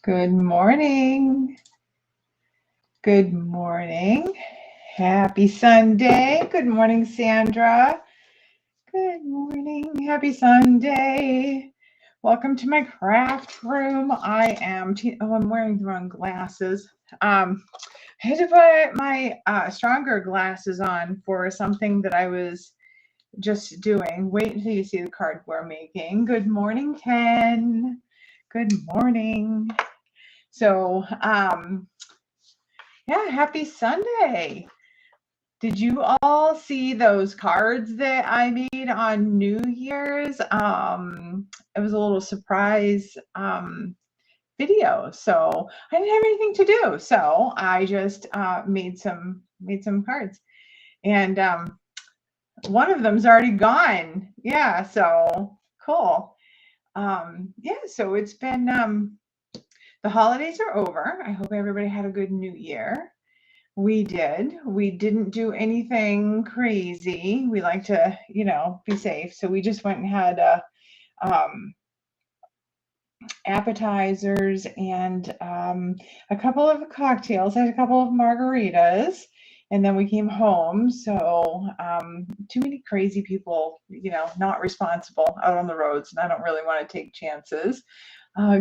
Good morning. Good morning. Happy Sunday. Good morning, Sandra. Good morning. Happy Sunday. Welcome to my craft room. I'm wearing the wrong glasses. I had to put my stronger glasses on for something that I was just doing. Wait until you see the card we're making. Good morning, Ken. Good morning. So, yeah, happy Sunday. Did you all see those cards that I made on New Year's? It was a little surprise video. So I didn't have anything to do. So I just made some cards. And one of them's already gone. Yeah, so cool. Yeah, so it's been the holidays are over. I hope everybody had a good New Year. We did. We didn't do anything crazy. We like to, be safe. So we just went and had appetizers and a couple of cocktails. I had a couple of margaritas, and then we came home. So too many crazy people, not responsible out on the roads, and I don't really want to take chances.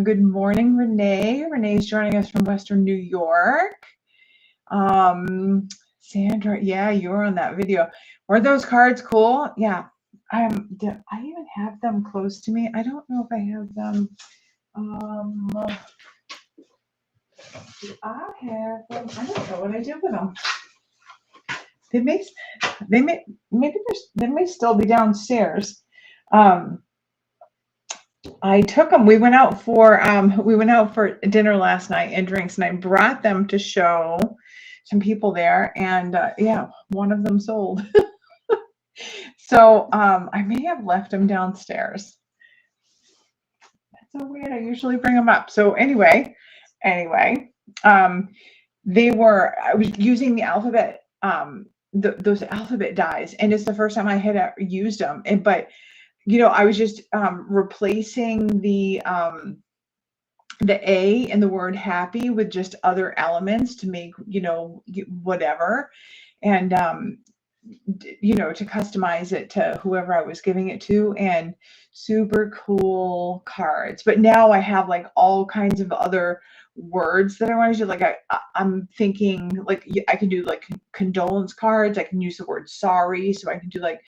Good morning, Renee. Renee's joining us from Western New York. Sandra, yeah, you were on that video. Were those cards cool? Yeah. I even have them close to me. I don't know if I have them. Do I have them? I don't know what I did with them. They may still be downstairs. I took them. We went out for dinner last night and drinks, and I brought them to show some people there, and yeah, one of them sold. So I may have left them downstairs. That's so weird. I usually bring them up. So anyway, I was using the alphabet, those alphabet dies, and it's the first time I had used them. But I was just replacing the A in the word happy with just other elements to make, whatever. And, to customize it to whoever I was giving it to, and super cool cards. But now I have like all kinds of other words that I want to do. Like I'm thinking like I can do like condolence cards. I can use the word sorry. So I can do like,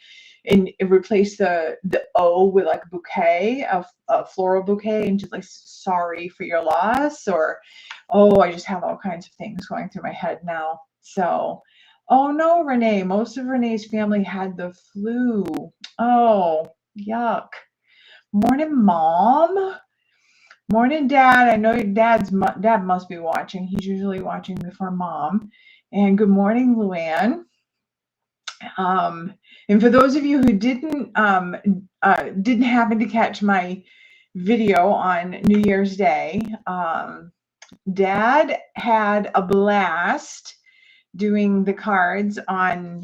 and replace the O with like a bouquet, a floral bouquet, and just like sorry for your loss, or I just have all kinds of things going through my head now. So, oh no, Renee, most of Renee's family had the flu. Oh, yuck. Morning, Mom. Morning, Dad. I know your dad must be watching. He's usually watching before Mom. And good morning, Luann. And for those of you who didn't happen to catch my video on New Year's Day, Dad had a blast doing the cards on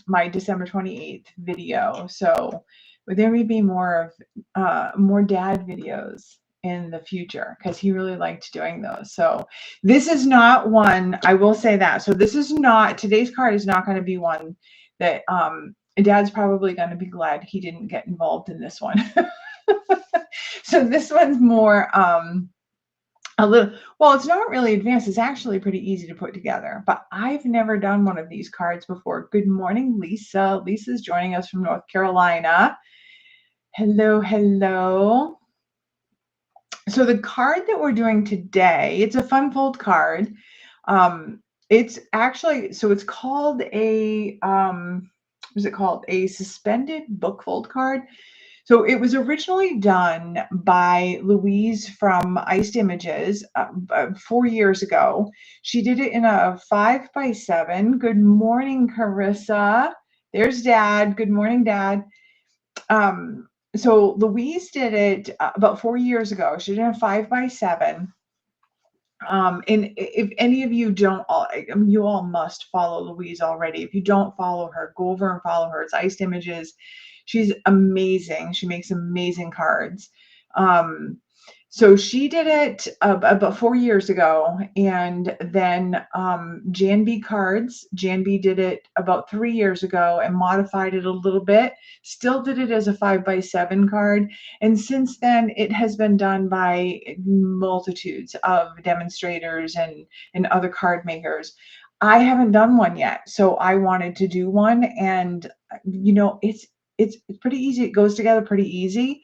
my December 28th video. So there may be more Dad videos in the future, because he really liked doing those. So this is not one, I will say that. So today's card is not going to be one that Dad's probably going to be glad he didn't get involved in this one. So this one's more it's not really advanced. It's actually pretty easy to put together, but I've never done one of these cards before. Good morning, Lisa. Lisa's joining us from North Carolina. Hello. So the card that we're doing today, it's a fun fold card. It's actually, so it's called a suspended book fold card. So it was originally done by Louise from Iced Images 4 years ago. She did it in a 5x7. Good morning, Carissa. There's Dad. Good morning, Dad. So Louise did it about 4 years ago. She did a 5x7. And if any of you don't, you all must follow Louise already. If you don't follow her, go over and follow her. It's Iced Images. She's amazing. She makes amazing cards. So she did it about 4 years ago, and then Jan B Cards. Jan B did it about 3 years ago and modified it a little bit. Still did it as a 5x7 card, and since then it has been done by multitudes of demonstrators and other card makers. I haven't done one yet, so I wanted to do one, and you know, it's pretty easy. It goes together pretty easy.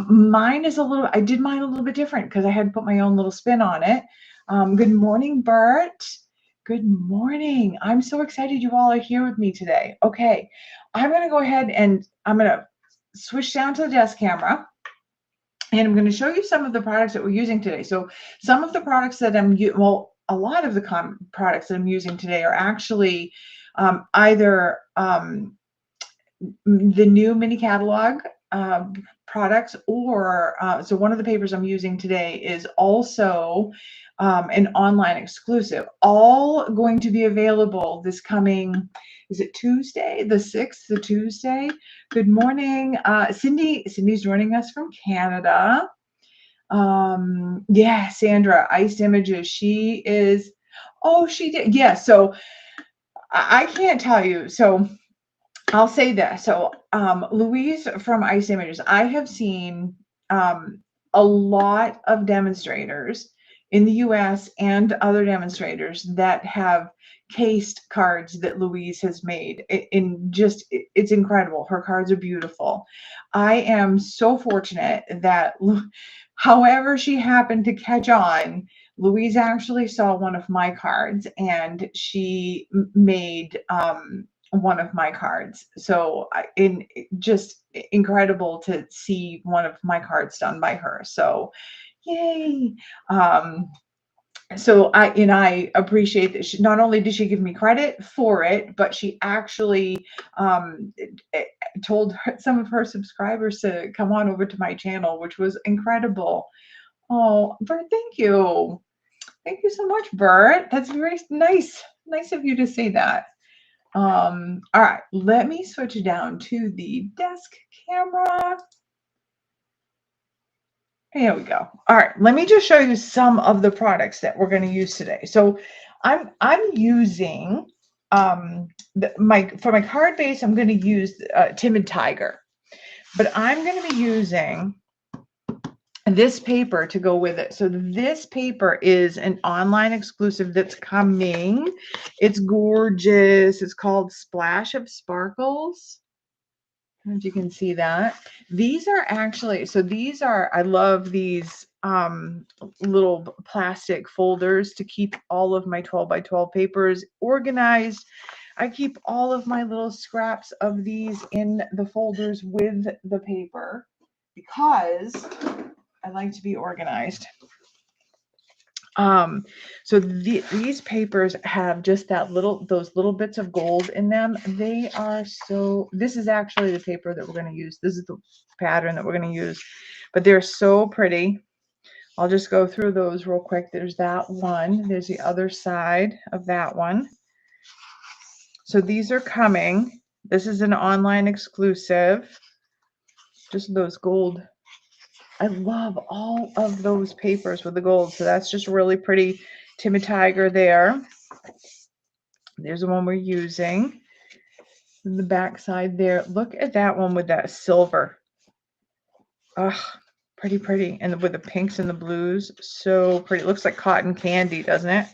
Mine is a little, I did mine a little bit different because I had to put my own little spin on it. Good morning, Bert. Good morning. I'm so excited you all are here with me today. Okay, I'm going to go ahead and I'm going to switch down to the desk camera. And I'm going to show you some of the products that we're using today. So some of the products that well, a lot of the products that I'm using today are actually either the new mini catalog products, or so one of the papers I'm using today is also an online exclusive, all going to be available this coming, is it Tuesday, the 6th, the Tuesday? Good morning. Cindy's joining us from Canada. Yeah, Sandra, Iced Images, she is, oh, she did, yeah, so I can't tell you, so I'll say this. So, Louise from Ice Images, I have seen a lot of demonstrators in the US and other demonstrators that have cased cards that Louise has made. It's incredible. Her cards are beautiful. I am so fortunate that however she happened to catch on, Louise actually saw one of my cards and she made one of my cards. So just incredible to see one of my cards done by her. So yay. So I appreciate that she, not only did she give me credit for it, but she actually told some of her subscribers to come on over to my channel, which was incredible. Oh, Bert, thank you. Thank you so much, Bert. That's very nice. Nice of you to say that. All right, let me switch down to the desk camera. Here we go. All right, let me just show you some of the products that we're going to use today. So I'm using for my card base, I'm going to use Timid Tiger, but I'm going to be using this paper to go with it. So this paper is an online exclusive that's coming. It's gorgeous. It's called Splash of Sparkles. I don't know if you can see that. These are actually, so these are, I love these little plastic folders to keep all of my 12 by 12 papers organized. I keep all of my little scraps of these in the folders with the paper because I like to be organized. So these papers have just those little bits of gold in them. They are so, this is actually the paper that we're going to use. This is the pattern that we're going to use, but they're so pretty. I'll just go through those real quick. There's that one. There's the other side of that one. So these are coming. This is an online exclusive. Just those gold. I love all of those papers with the gold. So that's just really pretty. Timid Tiger there. There's the one we're using. The back side there. Look at that one with that silver. Ugh, pretty, pretty. And with the pinks and the blues. So pretty. It looks like cotton candy, doesn't it?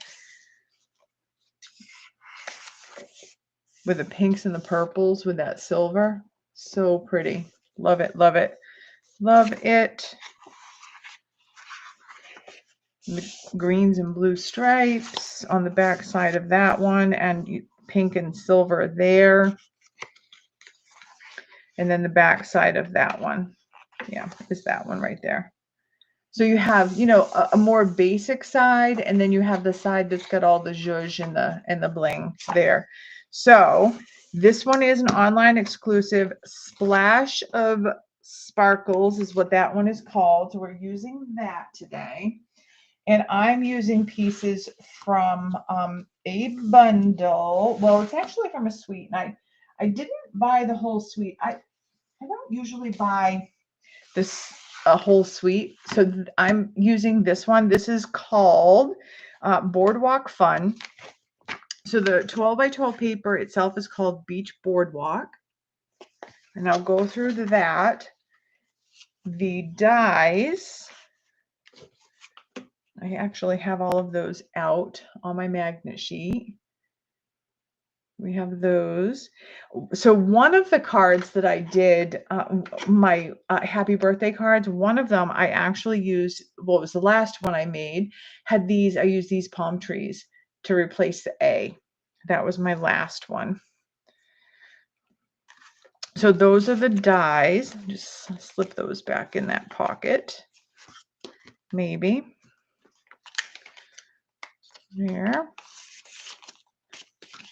With the pinks and the purples with that silver. So pretty. Love it, love it, love it. The greens and blue stripes on the back side of that one, and pink and silver there. And then the back side of that one, yeah, is that one right there. So you have, you know, a more basic side, and then you have the side that's got all the zhuzh and the bling there. So this one is an online exclusive. Splash of Sparkles is what that one is called. So we're using that today. And I'm using pieces from a bundle. Well, it's actually from a suite. And I didn't buy the whole suite. I don't usually buy this. a whole suite. So I'm using this one. This is called Boardwalk Fun. So the 12 by 12 paper itself is called Beach Boardwalk. And I'll go through that. The dies, I actually have all of those out on my magnet sheet. We have those. So one of the cards that I did, my happy birthday cards, one of them I actually used, well, it was the last one I made, had these, I used these palm trees to replace the A. That was my last one. So those are the dies. Just slip those back in that pocket. Maybe. There.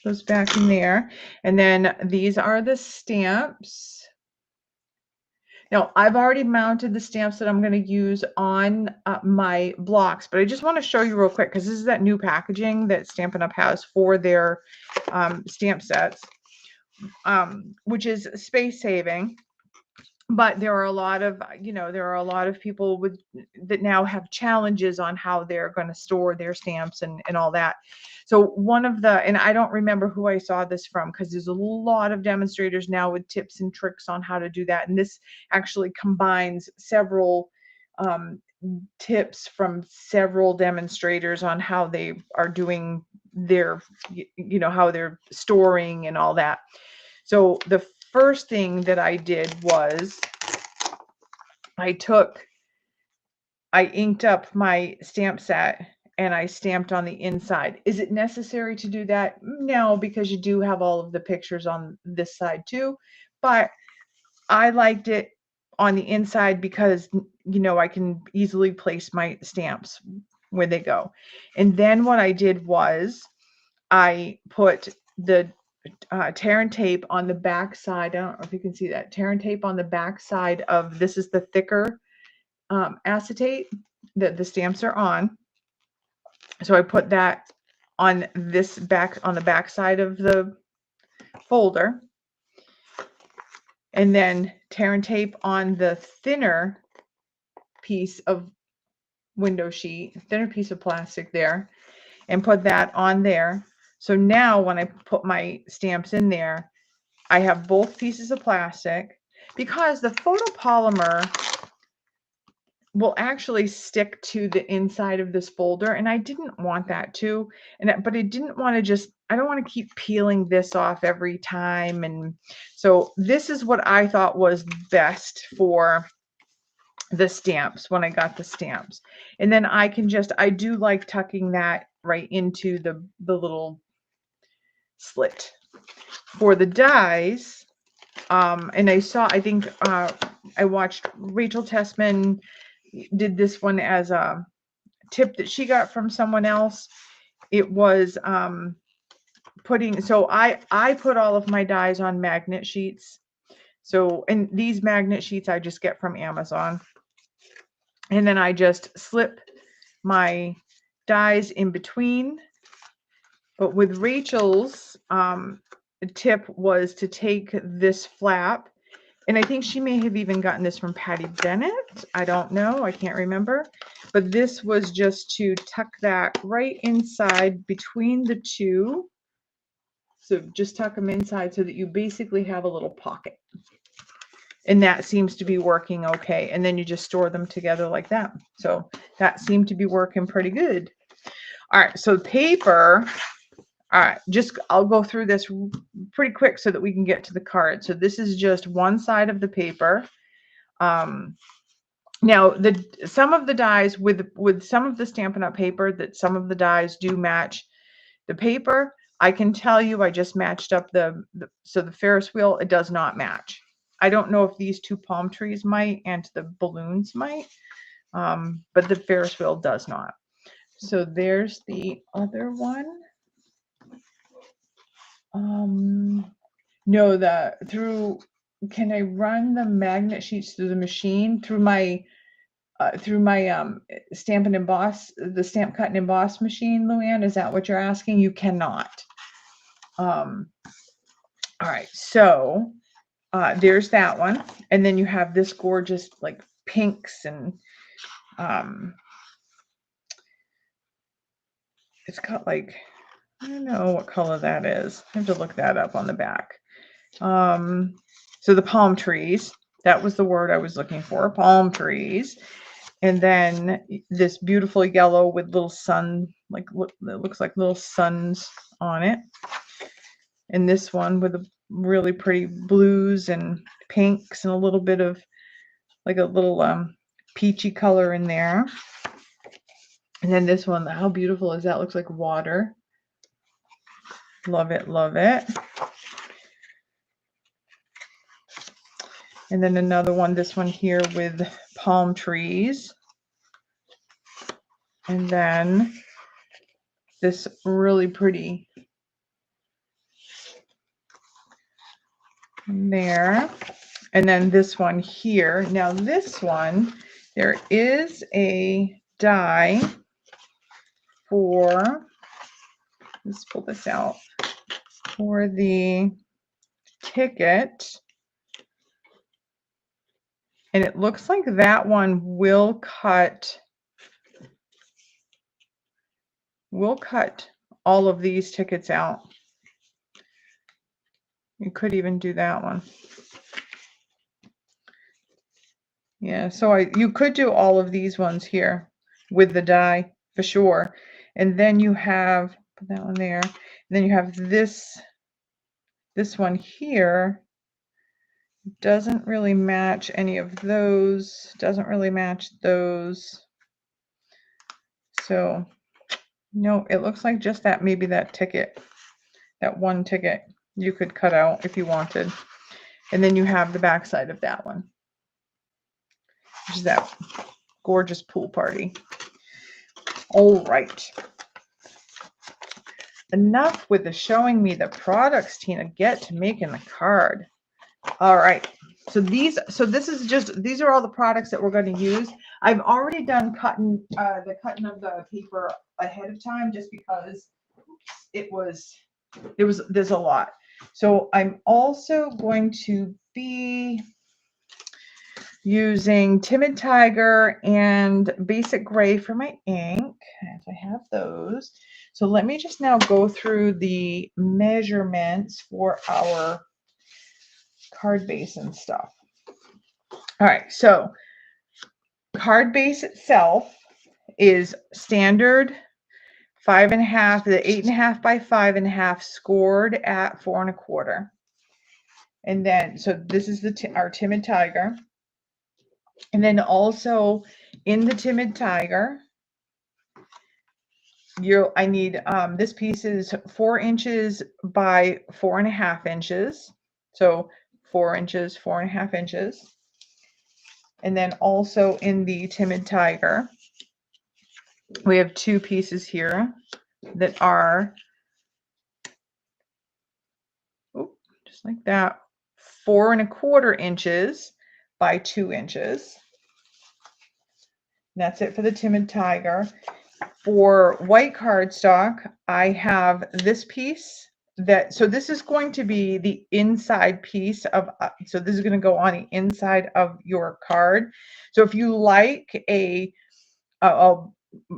Those back in there. And then these are the stamps. Now, I've already mounted the stamps that I'm going to use on my blocks, but I just want to show you real quick because this is that new packaging that Stampin' Up! Has for their stamp sets, which is space saving. But there are a lot of, there are a lot of people that now have challenges on how they're going to store their stamps and all that. So one of the, and I don't remember who I saw this from because there's a lot of demonstrators now with tips and tricks on how to do that. And this actually combines several tips from several demonstrators on how they are doing their, how they're storing and all that. So the first thing that I did was I inked up my stamp set and I stamped on the inside. Is it necessary to do that? No, because you do have all of the pictures on this side too. But I liked it on the inside because, I can easily place my stamps where they go. And then what I did was I put the tear and tape on the back side. I don't know if you can see that. Tear and tape on the back side of, this is the thicker acetate that the stamps are on. So I put that on this back, on the back side of the folder. And then tear and tape on the thinner piece of window sheet, thinner piece of plastic there, and put that on there. So now when I put my stamps in there, I have both pieces of plastic because the photopolymer will actually stick to the inside of this folder, and I didn't want that to, but I didn't want to I don't want to keep peeling this off every time. And so this is what I thought was best for the stamps when I got the stamps. And then I do like tucking that right into the little slit. For the dies, and I think I watched Rachel Tessman did this one as a tip that she got from someone else. It was so I put all of my dies on magnet sheets. So, and these magnet sheets I just get from Amazon. And then I just slip my dies in between. But with Rachel's tip was to take this flap, and I think she may have even gotten this from Patty Bennett. I don't know. I can't remember. But this was just to tuck that right inside between the two. So just tuck them inside so that you basically have a little pocket. And that seems to be working okay. And then you just store them together like that. So that seemed to be working pretty good. All right. So paper. All right, I'll go through this pretty quick so that we can get to the card. So this is just one side of the paper. Now, some of the dies with some of the Stampin' Up! Paper, that some of the dies do match the paper. I can tell you, I just matched up so the Ferris wheel, it does not match. I don't know if these two palm trees might and the balloons might, but the Ferris wheel does not. So there's the other one. No, can I run the magnet sheets through the machine through my stamp and emboss, the stamp cut and emboss machine, Luann? Is that what you're asking? You cannot. All right, so there's that one, and then you have this gorgeous like pinks and it's got like, I don't know what color that is. I have to look that up on the back. So the palm trees, that was the word I was looking for, palm trees. And then this beautiful yellow with little sun, like it looks like little suns on it. And this one with a really pretty blues and pinks and a little bit of like a little peachy color in there. And then this one, how beautiful is that? Looks like water. Love it, love it. And then another one, this one here with palm trees. And then this really pretty there. And then this one here. Now this one, there is a die for, let's pull this out, for the ticket. And it looks like that one will cut all of these tickets out. You could even do that one. Yeah, so you could do all of these ones here with the die for sure. And then you have, put that one there. And then you have this one here. Doesn't really match any of those. Doesn't really match those. So no, it looks like just that, maybe that ticket, that one ticket you could cut out if you wanted. And then you have the back side of that one, which is that gorgeous pool party. All right. Enough with the showing me the products, Tina. Get to making the card. All right. So these are all the products that we're going to use. I've already done the cutting of the paper ahead of time just because there's a lot. So I'm also going to be using Timid Tiger and Basic Gray for my ink, as I have those. So let me just now go through the measurements for our card base and stuff. All right, so card base itself is standard 5.5, the 8.5 by 5.5, scored at 4 1/4. And then, so this is our Timid Tiger. And then also in the Timid Tiger, I need, this piece is 4 inches by 4.5 inches. So 4 inches, 4.5 inches. And then also in the Timid Tiger, we have 2 pieces here that are, just like that, 4 1/4 inches by 2 inches. And that's it for the Timid Tiger. For white cardstock, I have this piece so this is going to be the inside piece of, so this is going to go on the inside of your card. So if you like a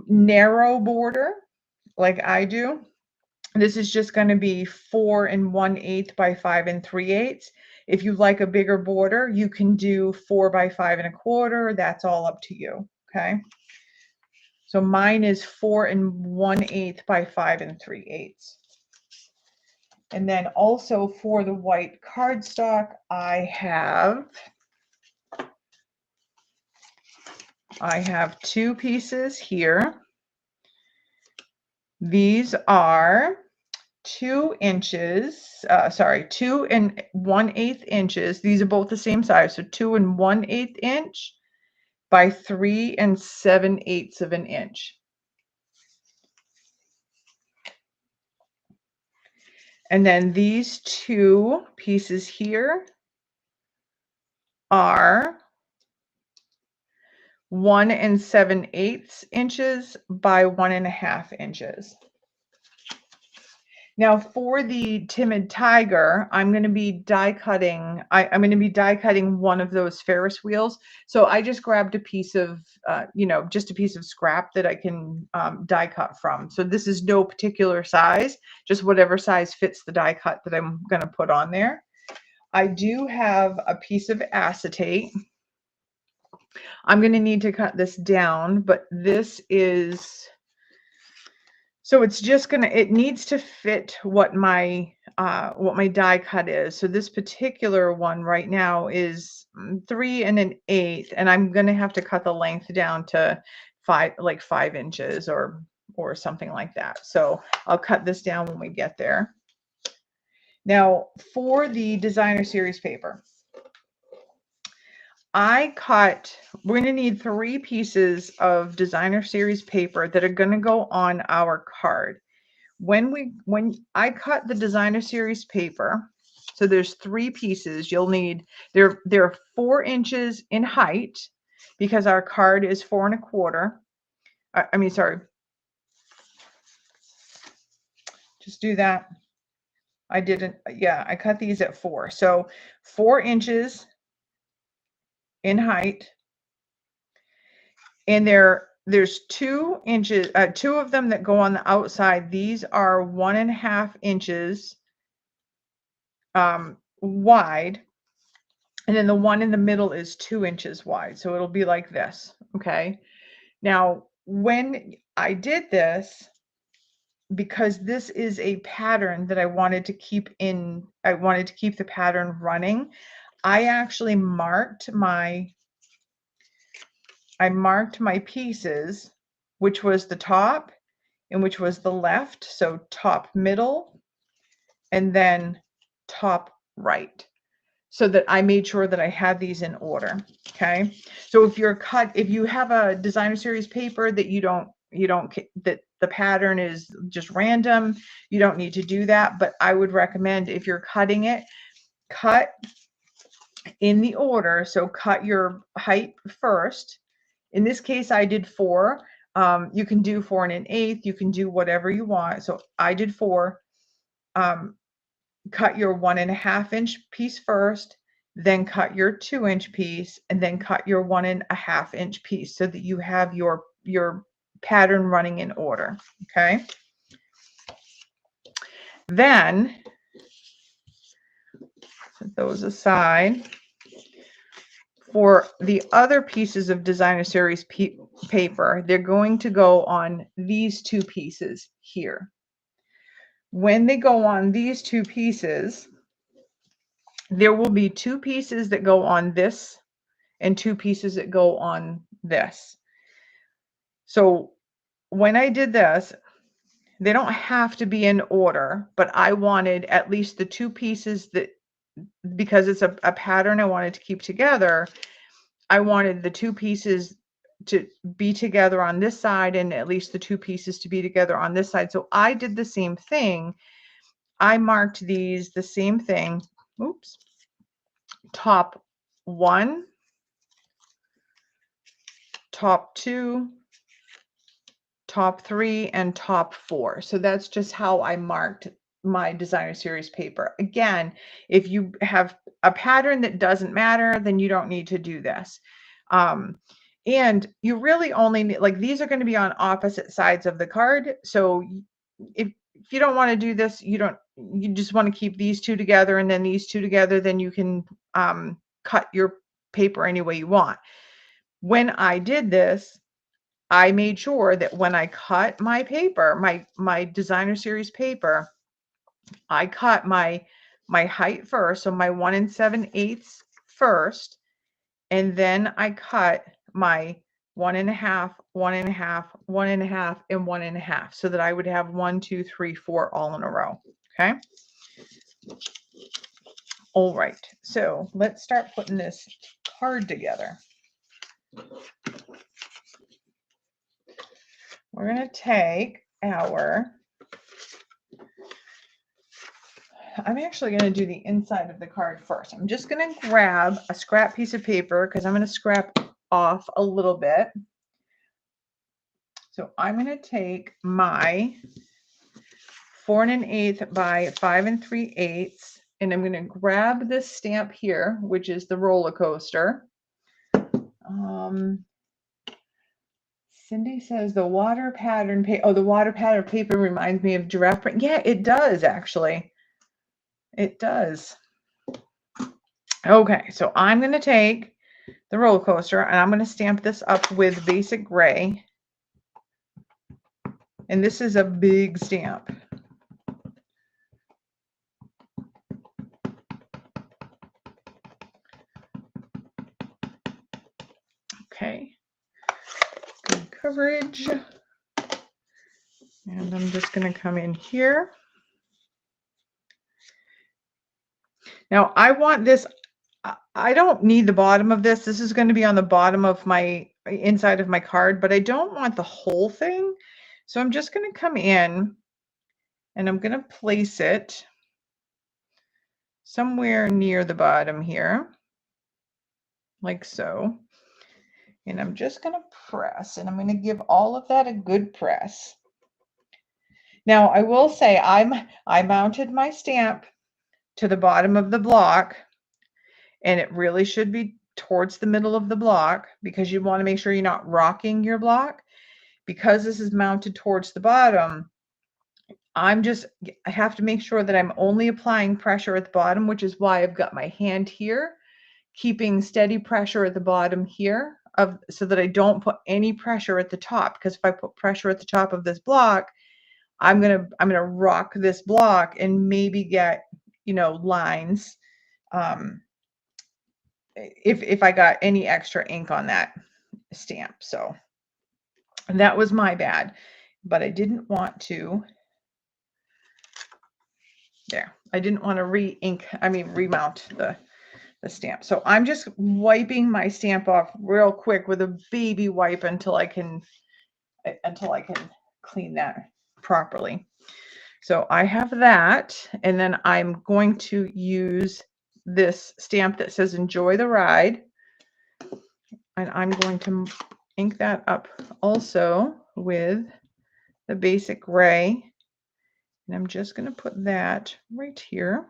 narrow border like I do, this is just going to be 4 1/8 by 5 3/8. If you like a bigger border, you can do 4 by 5 1/4. That's all up to you. Okay. So mine is 4 1/8 by 5 3/8. And then also for the white cardstock, I have 2 pieces here. These are 2 inches, 2 1/8 inches. These are both the same size. So 2 1/8 inch by 3 7/8 of an inch. And then these 2 pieces here are 1 7/8 inches by 1.5 inches. Now for the Timid Tiger, I'm going to be die cutting. I'm going to be die cutting one of those Ferris wheels. So I just grabbed a piece of, just a piece of scrap that I can die cut from. So this is no particular size, just whatever size fits the die cut that I'm going to put on there. I do have a piece of acetate. I'm going to need to cut this down, but this is, so it's just gonna, it needs to fit what my die cut is. So this particular one right now is 3 1/8, and I'm gonna have to cut the length down to 5 inches or something like that. So I'll cut this down when we get there. Now for the designer series paper, we're going to need 3 pieces of designer series paper that are going to go on our card. When I cut the designer series paper, so there's 3 pieces you'll need. They're 4 inches in height because our card is 4 1/4. I mean, sorry. Just do that. I didn't. Yeah, I cut these at 4. So 4 inches in height, and there's 2 inches, 2 of them that go on the outside. These are 1 1/2 inches wide, and then the one in the middle is 2 inches wide. So it'll be like this. Okay. Now, when I did this, because this is a pattern that I wanted to keep the pattern running, I actually marked my pieces, which was the top and which was the left. So top, middle, and then top, right, so that I made sure that I had these in order. Okay. So if you have a designer series paper that that the pattern is just random, you don't need to do that. But I would recommend, if you're cutting it, cut in the order. So cut your height first. In this case, I did 4. You can do 4 1/8. You can do whatever you want. So I did 4. Cut your 1 1/2 inch piece first, then cut your 2 inch piece, and then cut your 1 1/2 inch piece, so that you have your pattern running in order. Okay. Then set those aside. For the other pieces of designer series paper, they're going to go on these 2 pieces here. When they go on these 2 pieces, there will be 2 pieces that go on this and 2 pieces that go on this. So when I did this, they don't have to be in order, but I wanted at least the 2 pieces that, because it's a pattern I wanted to keep together, I wanted the 2 pieces to be together on this side and at least the 2 pieces to be together on this side. So I did the same thing. I marked these the same thing. Oops. Top 1, top 2, top 3, and top 4. So that's just how I marked my designer series paper. Again, if you have a pattern that doesn't matter, then you don't need to do this. And you really only need, like, these are going to be on opposite sides of the card. So if you don't want to do this, you just want to keep these 2 together and then these 2 together, then you can cut your paper any way you want. When I did this, I made sure that when I cut my paper, my designer series paper, I cut my height first, so my 1 7/8 first, and then I cut my 1 1/2, 1 1/2, 1 1/2, and 1 1/2, so that I would have 1, 2, 3, 4 all in a row. Okay. All right. So let's start putting this card together. We're going to take I'm actually going to do the inside of the card first. I'm just going to grab a scrap piece of paper because I'm going to scrap off a little bit. So I'm going to take my 4 1/8 by 5 3/8. And I'm going to grab this stamp here, which is the roller coaster. Cindy says the water pattern paper. Oh, the water pattern paper reminds me of giraffe print. Yeah, it does actually. It does. Okay, so I'm going to take the roller coaster and I'm going to stamp this up with basic gray. And this is a big stamp. Okay. Good coverage. And I'm just going to come in here. Now I want this, I don't need the bottom of this. This is going to be on the bottom of my inside of my card, but I don't want the whole thing. So I'm just going to come in and I'm going to place it somewhere near the bottom here, like so. And I'm just going to press, and I'm going to give all of that a good press. Now I will say I mounted my stamp to the bottom of the block, and it really should be towards the middle of the block because you want to make sure you're not rocking your block. Because this is mounted towards the bottom, I have to make sure that I'm only applying pressure at the bottom, which is why I've got my hand here, keeping steady pressure at the bottom here so that I don't put any pressure at the top, because if I put pressure at the top of this block, I'm gonna rock this block and maybe get, you know, lines if I got any extra ink on that stamp. So that was my bad, but I didn't want to. There, I didn't want to remount the stamp. So I'm just wiping my stamp off real quick with a baby wipe until I can clean that properly. So I have that, and then I'm going to use this stamp that says enjoy the ride, and I'm going to ink that up also with the basic gray, and I'm just going to put that right here.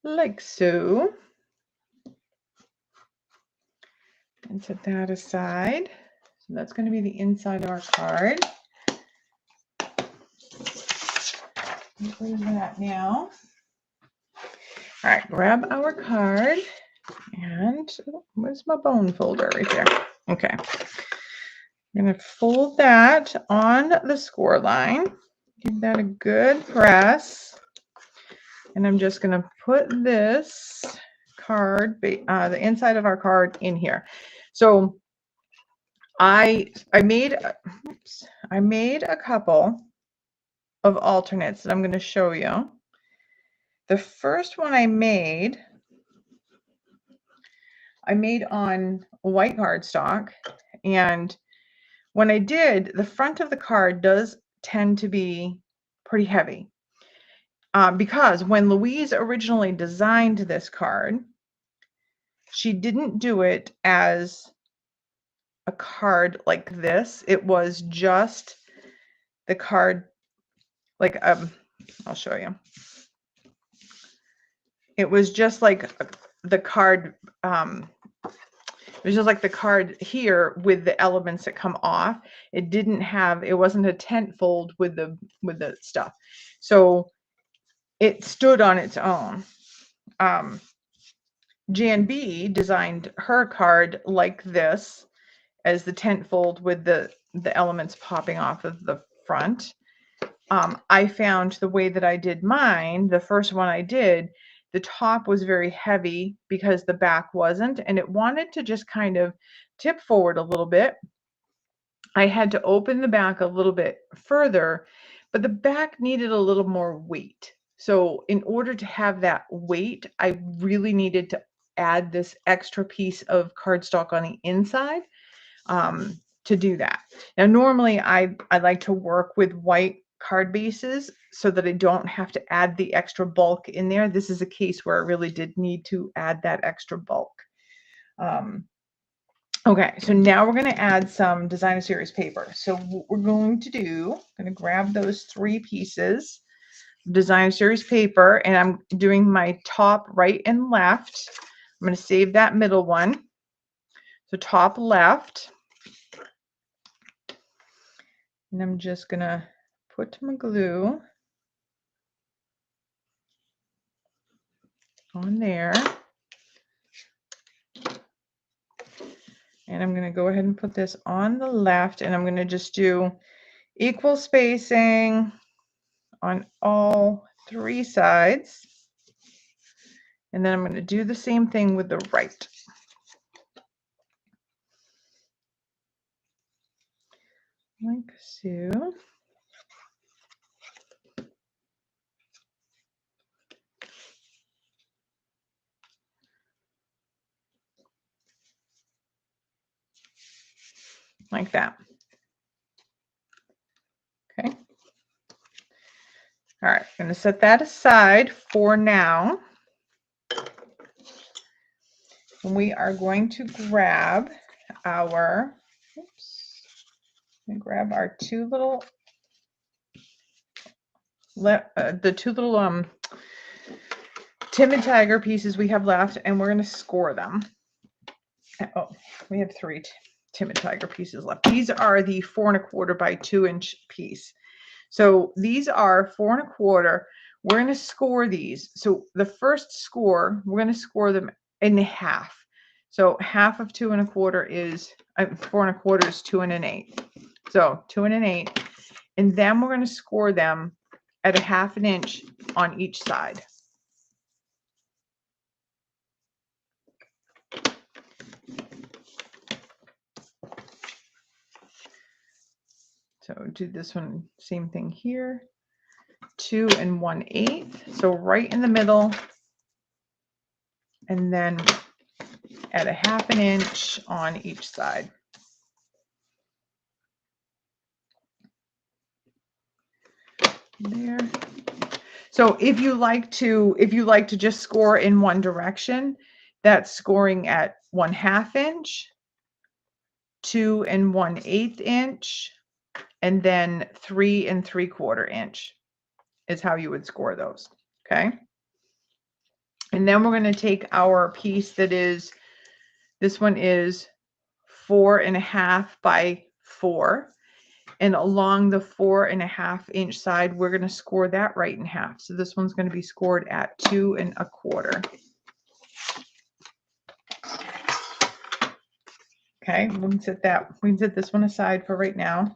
Like so. And set that aside. So that's going to be the inside of our card. What is that now? All right, grab our card, and where's my bone folder? Right there. Okay. I'm going to fold that on the score line. Give that a good press. And I'm just going to put this card, the inside of our card, in here. So I made a couple of alternates that I'm going to show you. The first one I made on white cardstock, and when I did, the front of the card does tend to be pretty heavy because when Louise originally designed this card, she didn't do it as a card like this. It was just the card, like I'll show you. It was just like the card. It was just like the card here with the elements that come off. It wasn't a tent fold with the stuff. So it stood on its own. Jan B designed her card like this, as the tent fold with the elements popping off of the front. I found the way that I did mine, the first one I did, the top was very heavy because the back wasn't, and it wanted to just kind of tip forward a little bit. I had to open the back a little bit further, but the back needed a little more weight. So in order to have that weight, I really needed to add this extra piece of cardstock on the inside to do that. Now, normally I like to work with white card bases so that I don't have to add the extra bulk in there. This is a case where I really did need to add that extra bulk. Okay, so now we're going to add some designer series paper. So what we're going to do, I'm going to grab those 3 pieces of designer series paper, and I'm doing my top right and left. I'm going to save that middle one. So top left, and I'm just going to put my glue on there. And I'm going to go ahead and put this on the left, and I'm going to just do equal spacing on all 3 sides. And then I'm going to do the same thing with the right. Like so. Like that. Okay. All right, I'm going to set that aside for now. And we are going to grab our, two little, the 2 little Timid Tiger pieces we have left, and we're going to score them. Oh, we have 3 Timid Tiger pieces left. These are the 4 1/4 by 2 inch piece. So these are 4 1/4. We're going to score these. So the first score, we're going to score them in half. So half of 2 1/4 is 4 1/4 is 2 1/8. So 2 1/8, and then we're going to score them at 1/2 inch on each side. So do this one, same thing here. 2 1/8. So right in the middle, and then at 1/2 inch on each side. There. So if you like to just score in one direction, that's scoring at 1/2 inch, 2 1/8 inch, and then 3 3/4 inch is how you would score those. Okay. And then we're going to take our piece that is, this one is 4 1/2 by 4. And along the 4 1/2 inch side, we're going to score that right in half. So this one's going to be scored at 2 1/4. Okay, we can set this one aside for right now.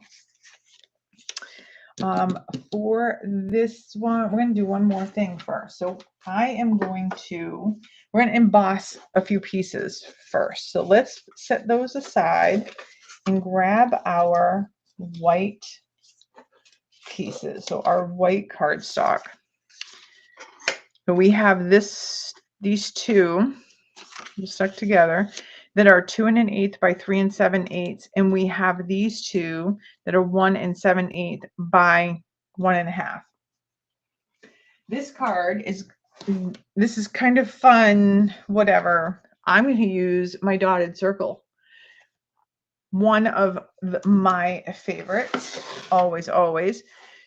For this one, we're going to do one more thing first. So we're going to emboss a few pieces first. So let's set those aside and grab our white pieces. So our white cardstock. So we have these 2 stuck together that are 2 1/8 by 3 7/8, and we have these 2 that are 1 7/8 by 1 1/2. This card is kind of fun, whatever. I'm going to use my dotted circle. One of my favorites, always.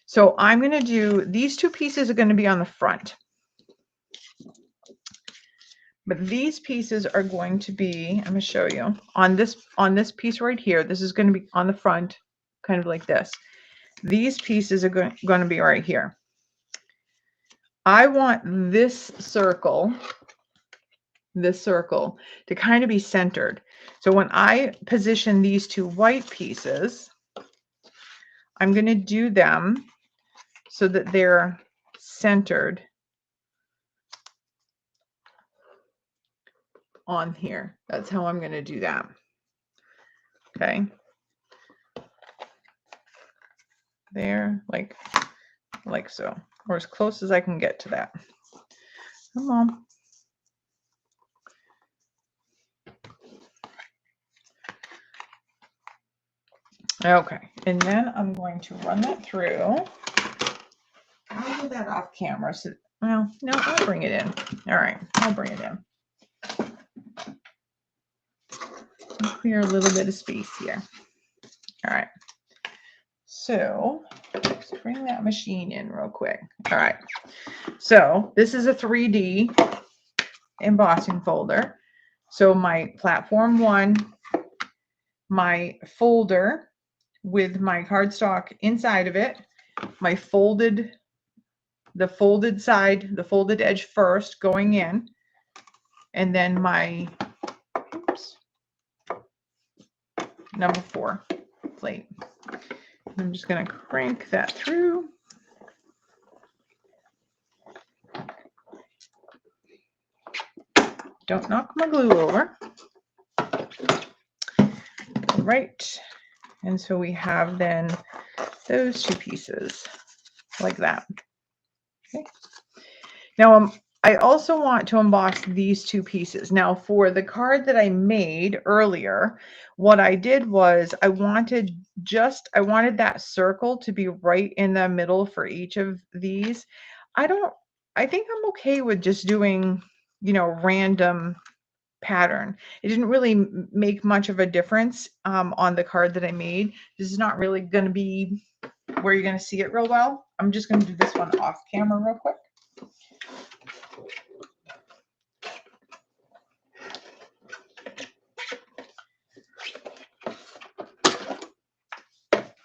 So I'm going to do, these 2 pieces are going to be on the front. But these pieces are going to be, I'm going to show you, on this piece right here. This is going to be on the front, kind of like this. These pieces are going to be right here. I want this circle to kind of be centered. So when I position these 2 white pieces, I'm going to do them so that they're centered on here. That's how I'm going to do that. Okay. There, like so, or as close as I can get to that. Come on. Okay, and then I'm going to run that through. I'll do that off camera. So, well, no, I'll bring it in. All right, I'll bring it in. clear a little bit of space here. All right. So let's bring that machine in real quick. All right. So this is a 3D embossing folder. So my platform 1, my folder with my cardstock inside of it, my the folded side, the folded edge first going in, and then my number 4 plate. I'm just going to crank that through. Don't knock my glue over. Right. And so we have then those 2 pieces like that. Okay. Now I also want to emboss these 2 pieces. Now for the card that I made earlier, what I did was I wanted that circle to be right in the middle for each of these. I think I'm okay with just doing, you know, random pattern. It didn't really make much of a difference on the card that I made. This is not really going to be where you're going to see it real well. I'm just going to do this one off camera real quick.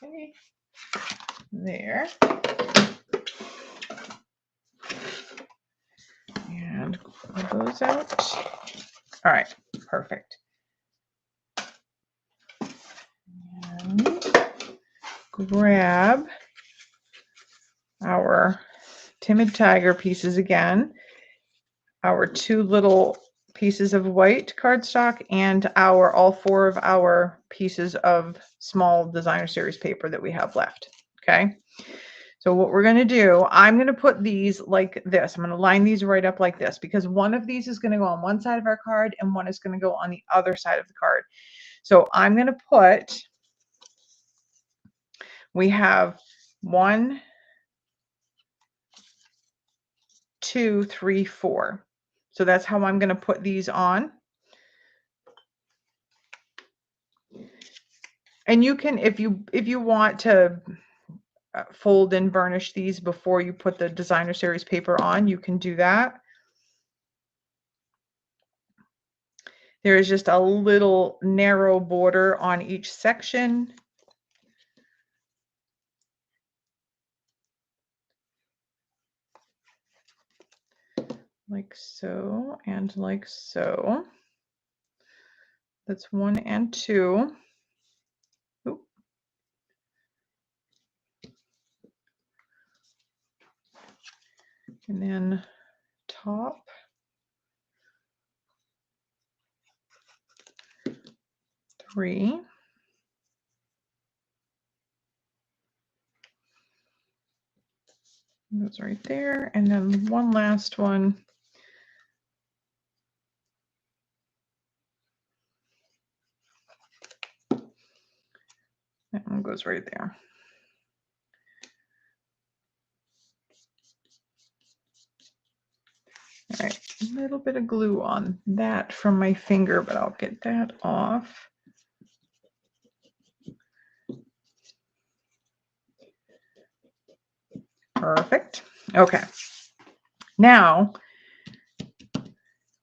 Okay. There. And pull those out. All right, perfect. And grab our Timid Tiger pieces again, our 2 little pieces of white cardstock, and all 4 of our pieces of small designer series paper that we have left. Okay. So what we're going to do, I'm going to put these like this. I'm going to line these right up like this because one of these is going to go on one side of our card and one is going to go on the other side of the card. So I'm going to put, we have 1, 2, 3, 4. So that's how I'm going to put these on. And you can, if you want to fold and burnish these before you put the designer series paper on, you can do that. There is just a little narrow border on each section. Like so, and like so. That's 1 and 2. Oop. And then top. 3. That's right there. And then one last one. That one goes right there. All right, a little bit of glue on that from my finger, but I'll get that off. Perfect. Okay. Now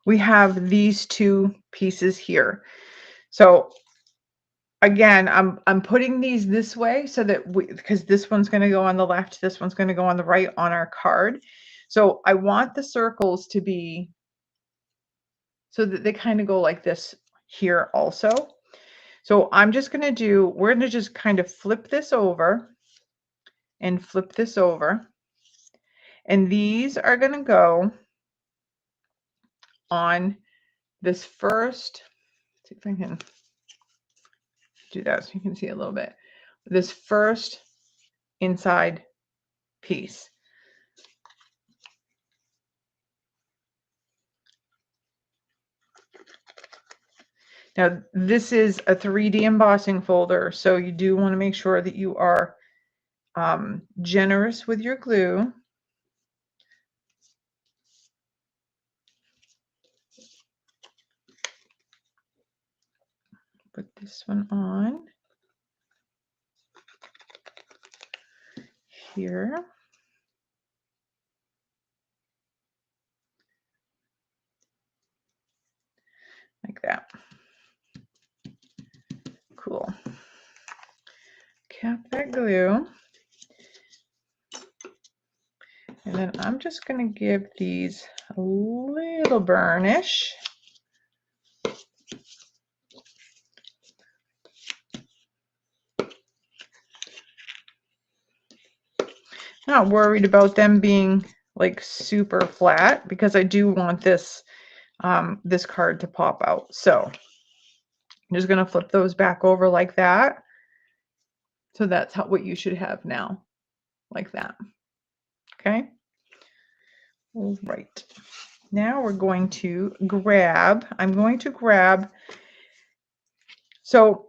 we have these 2 pieces here. So again, I'm putting these this way so that because this one's going to go on the left, this one's going to go on the right on our card. So I want the circles to be so that they kind of go like this here also. So I'm just going to do, we're going to just kind of flip this over and flip this over. And these are going to go on this first, let's see if I can do that so you can see a little bit. This first inside piece. Now, this is a 3D embossing folder, so you do want to make sure that you are generous with your glue. put this one on here. Like that. Cool. Cap that glue. And then I'm just going to give these a little burnish. Not worried about them being like super flat because I do want this this card to pop out. So I'm just going to flip those back over like that. So that's what you should have now, like that. Okay. All right. Now we're going to grab, so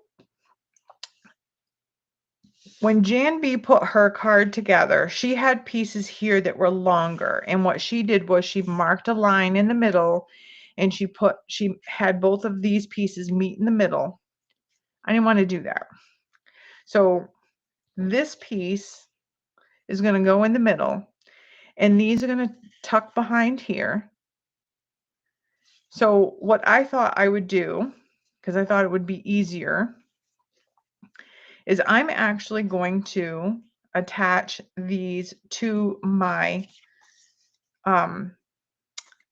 when Jan B put her card together, she had pieces here that were longer. And what she did was she marked a line in the middle and she had both of these pieces meet in the middle. I didn't want to do that. So this piece is going to go in the middle and these are going to tuck behind here. So what I thought I would do, because I thought it would be easier, is I'm actually going to attach these to my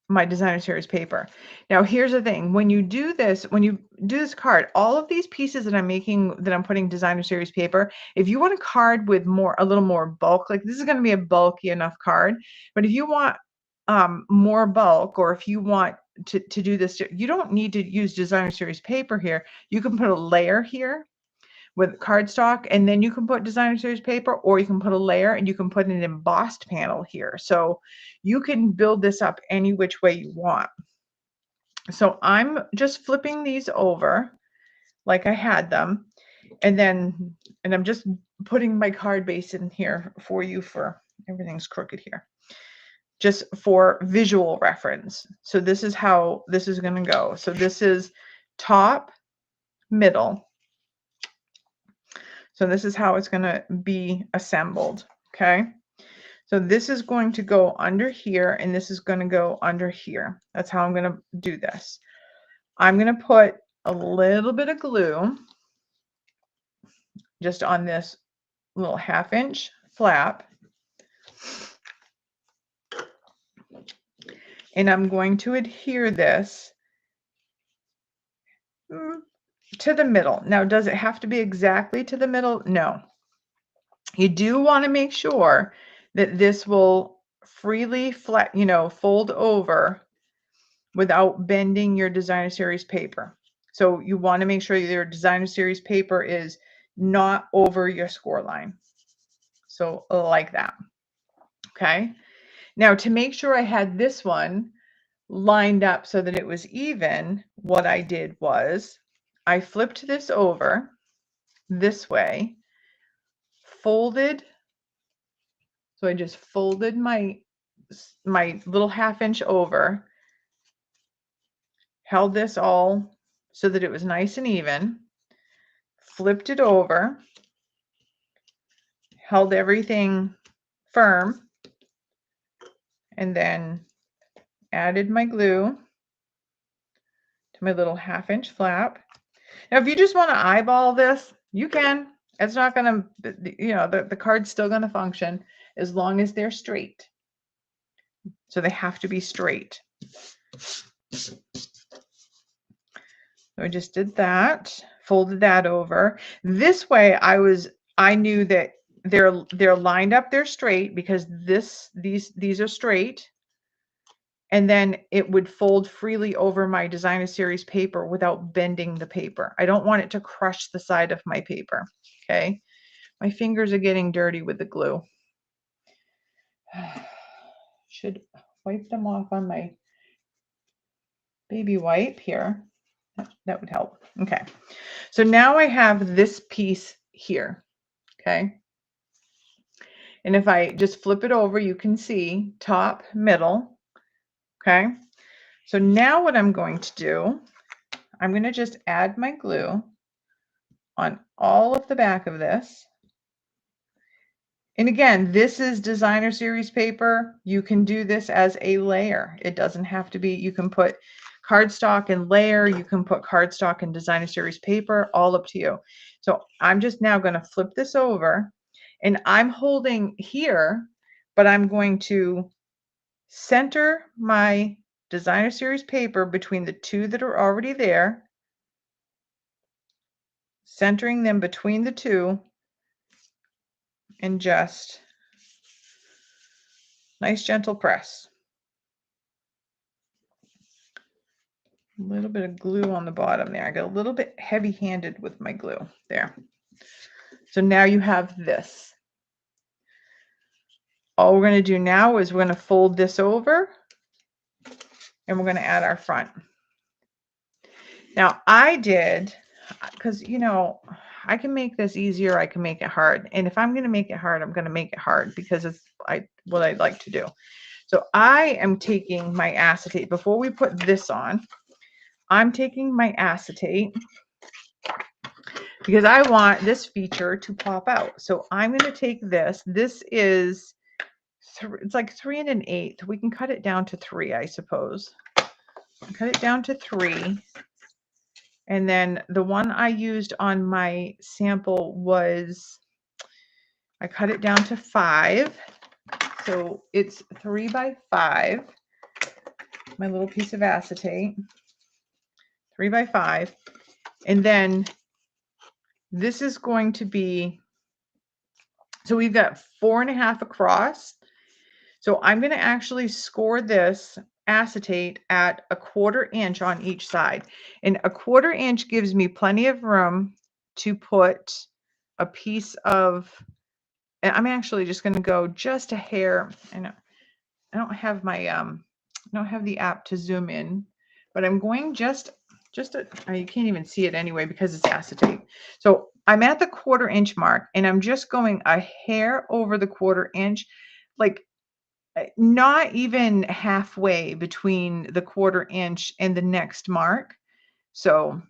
my designer series paper. Now here's the thing, when you do this card, all of these pieces that I'm making, that I'm putting designer series paper, if you want a card with a little more bulk, like this is going to be a bulky enough card, but if you want more bulk, or if you want to do this, you don't need to use designer series paper here. You can put a layer here with cardstock, and then you can put designer series paper, or you can put a layer and you can put an embossed panel here. So you can build this up any which way you want. So I'm just flipping these over like I had them, and I'm just putting my card base in here for you, for everything's crooked here, just for visual reference. So this is how this is going to go. So this is top, middle. So this is how it's going to be assembled. Okay. So this is going to go under here and this is going to go under here. That's how I'm going to do this. I'm going to put a little bit of glue just on this little 1/2 inch flap. And I'm going to adhere this to the middle. Now, does it have to be exactly to the middle? No. You do want to make sure that this will freely fold over without bending your designer series paper. So you want to make sure your designer series paper is not over your score line. So like that. Okay. Now to make sure I had this one lined up so that it was even, what I did was I flipped this over this way, folded. So I just folded my little 1/2 inch over, held this all so that it was nice and even, flipped it over, held everything firm, and then added my glue to my little 1/2 inch flap. Now, if you just want to eyeball this, you can. It's not going to, the card's still going to function as long as they're straight. So they have to be straight. So I just did that, folded that over. This way I knew that they're lined up, they're straight, because these are straight. And then it would fold freely over my designer series paper without bending the paper. I don't want it to crush the side of my paper. Okay. My fingers are getting dirty with the glue. Should wipe them off on my baby wipe here. That would help. Okay. So now I have this piece here. Okay. And if I just flip it over, you can see top, middle. Okay. So now what I'm going to do, I'm going to just add my glue on all of the back of this. And again, this is designer series paper. You can do this as a layer. It doesn't have to be, you can put cardstock and layer, you can put cardstock and designer series paper, all up to you. So I'm just now going to flip this over, and I'm holding here, but I'm going to center my designer series paper between the two that are already there, centering them between the two, and just nice gentle press. A little bit of glue on the bottom there. I got a little bit heavy-handed with my glue there. So now you have this. All we're going to do now is we're going to fold this over, and we're going to add our front. Now I did, because you know, I can make this easier, I can make it hard. And if I'm going to make it hard, I'm going to make it hard because it's what I'd like to do. So I am taking my acetate. Before we put this on, I'm taking my acetate because I want this feature to pop out. So I'm going to take this. This is, it's like 3 1/8. We can cut it down to 3, I suppose. Cut it down to 3. And then the one I used on my sample was, I cut it down to 5. So it's 3 by 5. My little piece of acetate. 3 by 5. And then this is going to be, so we've got 4 1/2 across. So I'm going to actually score this acetate at 1/4 inch on each side. And 1/4 inch gives me plenty of room to put a piece of, and I'm actually just going to go just a hair. I don't have my, I don't have the app to zoom in, but I'm going just you can't even see it anyway because it's acetate. So I'm at the 1/4 inch mark, and I'm just going a hair over the 1/4 inch, like not even halfway between the 1/4 inch and the next mark. So,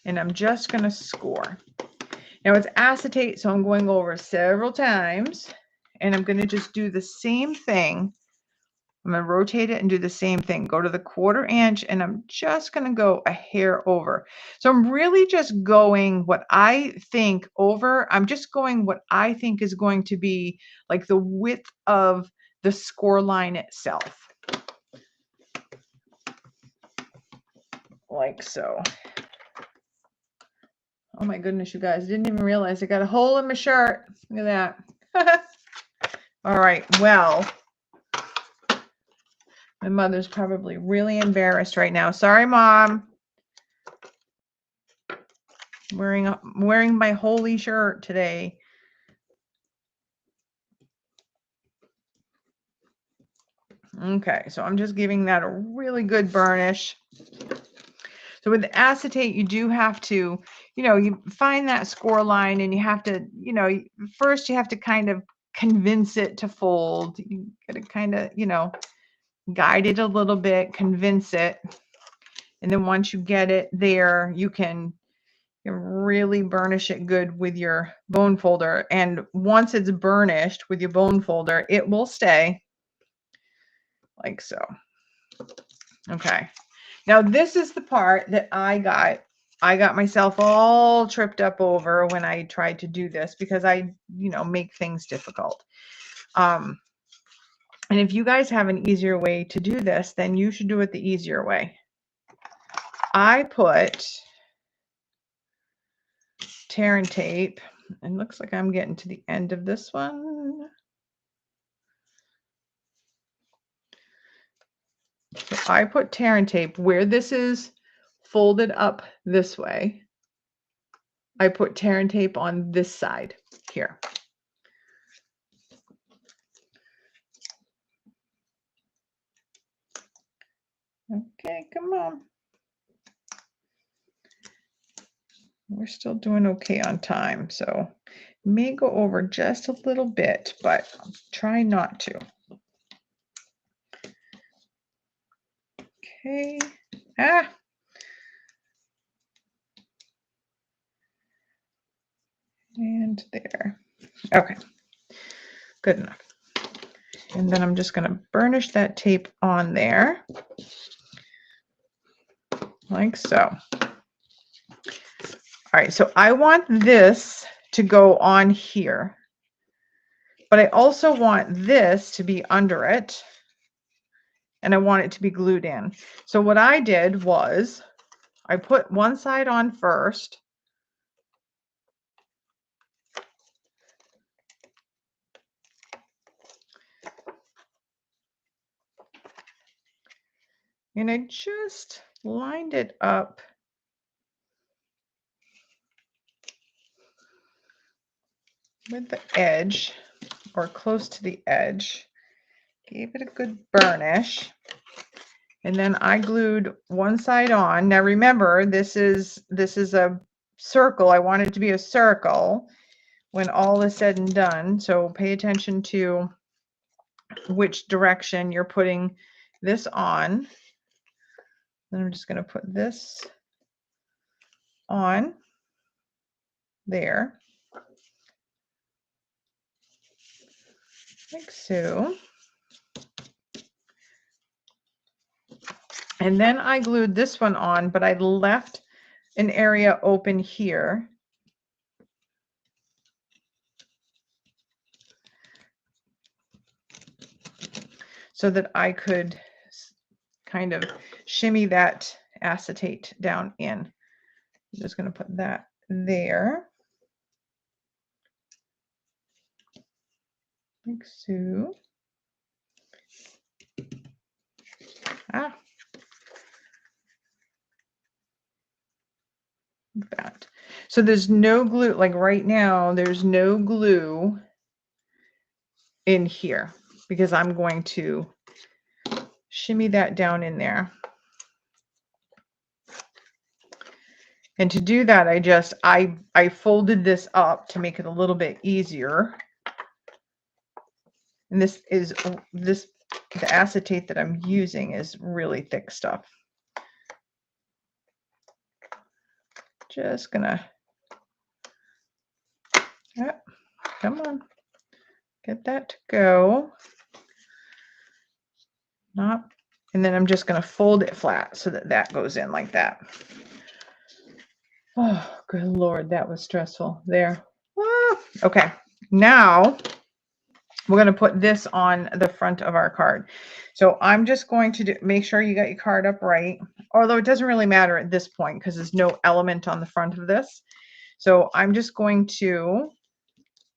and I'm just going to score. Now it's acetate, so I'm going over several times, and I'm going to just do the same thing. I'm going to rotate it and do the same thing. Go to the 1/4 inch, and I'm just going to go a hair over. So I'm really just going what I think over. I'm just going what I think is going to be like the width of the score line itself. Like so. Oh my goodness, you guys, didn't even realize I got a hole in my shirt. Look at that. All right, well, my mother's probably really embarrassed right now. Sorry, Mom. Wearing my holy shirt today. Okay, so I'm just giving that a really good burnish. So with the acetate, you do have to, you know, you find that score line, and you have to, you know, first you have to kind of convince it to fold. You got to kind of, you know, guide it a little bit, convince it. And then once you get it there, you can really burnish it good with your bone folder. And once it's burnished with your bone folder, it will stay like so. Okay. Now this is the part that I got myself all tripped up over when I tried to do this, because I, you know, make things difficult. And if you guys have an easier way to do this, then you should do it the easier way. I put tear and tape, and looks like I'm getting to the end of this one. So I put tear and tape where this is folded up this way. I put tear and tape on this side here. Okay, come on. We're still doing okay on time, so may go over just a little bit, but I'll try not to. Okay. and there. Okay, good enough. And then I'm just going to burnish that tape on there, like so. All right, so I want this to go on here, but I also want this to be under it, and I want it to be glued in. So what I did was I put one side on first, and I just lined it up with the edge, or close to the edge. Gave it a good burnish, and then I glued one side on. Now remember, this is a circle. I want it to be a circle when all is said and done, so pay attention to which direction you're putting this on. Then I'm just going to put this on there, like so. And then I glued this one on, but I left an area open here so that I could kind of shimmy that acetate down in. I'm just going to put that there, like so. Ah, like that. So there's no glue, like right now, there's no glue in here because I'm going to shimmy that down in there. And to do that, I folded this up to make it a little bit easier. And the acetate that I'm using is really thick stuff. Just gonna, yeah, come on, get that to go. Not, and then I'm just gonna fold it flat so that that goes in like that. Oh, good Lord, that was stressful there. Ah, okay, now we're going to put this on the front of our card. So I'm just going to make sure you got your card up right, although it doesn't really matter at this point because there's no element on the front of this. So I'm just going to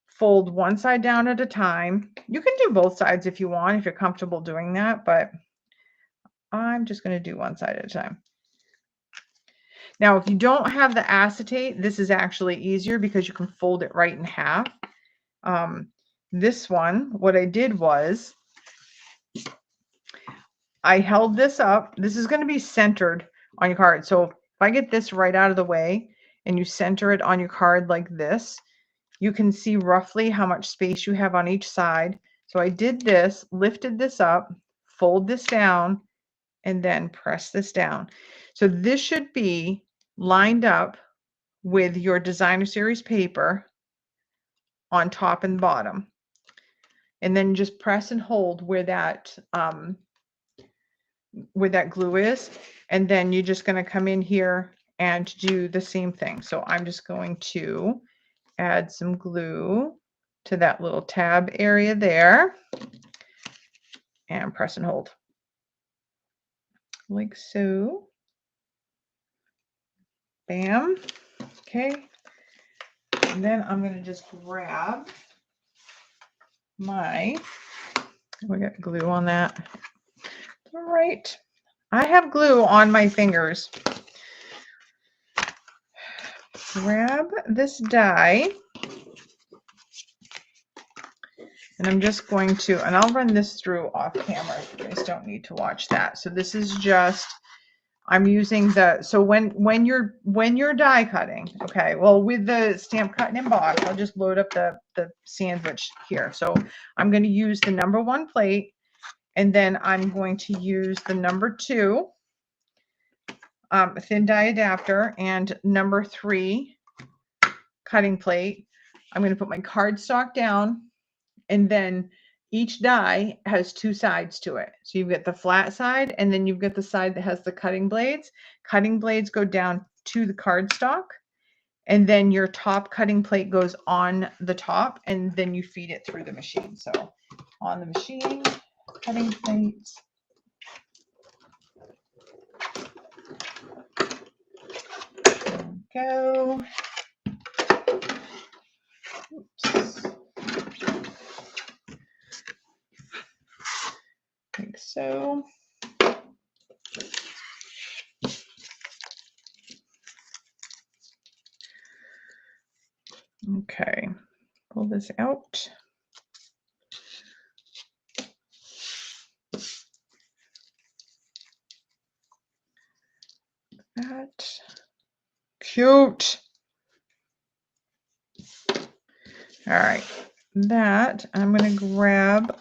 fold one side down at a time. You can do both sides if you want, if you're comfortable doing that, but I'm just going to do one side at a time. Now, if you don't have the acetate, this is actually easier because you can fold it right in half. This one, what I did was I held this up. This is going to be centered on your card. So if I get this right out of the way and you center it on your card like this, you can see roughly how much space you have on each side. So I did this, lifted this up, fold this down, and then press this down. So this should be lined up with your designer series paper on top and bottom. And then just press and hold where that glue is. And then you're just going to come in here and do the same thing. So I'm just going to add some glue to that little tab area there and press and hold like so. Bam. Okay. And then I'm going to just grab we got glue on that. All right. I have glue on my fingers. Grab this die. And I'm just going to, and I'll run this through off camera. You guys don't need to watch that. So this is just, I'm using so when you're die cutting, okay, well, with the stamp cut and emboss, I'll just load up the sandwich here. So I'm going to use the #1 plate, and then I'm going to use the #2 thin die adapter and #3 cutting plate. I'm going to put my cardstock down, and then each die has two sides to it. So you've got the flat side, and then you've got the side that has the cutting blades. Cutting blades go down to the cardstock, and then your top cutting plate goes on the top, and then you feed it through the machine. So on the machine, cutting plates. Go. Oops. Like so. Okay, pull this out. That. Cute. All right, that I'm going to grab.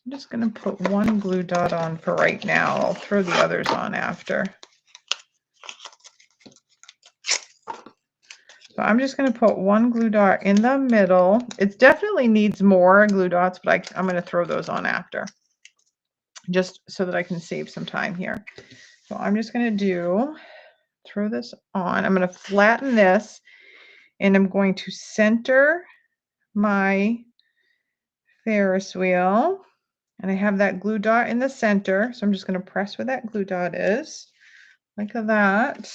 I'm just going to put one glue dot on for right now. I'll throw the others on after. So I'm just going to put one glue dot in the middle. It definitely needs more glue dots, but I'm going to throw those on after, just so that I can save some time here. So I'm just going to throw this on. I'm going to flatten this, and I'm going to center my Ferris wheel, and I have that glue dot in the center. So I'm just going to press where that glue dot is, like that.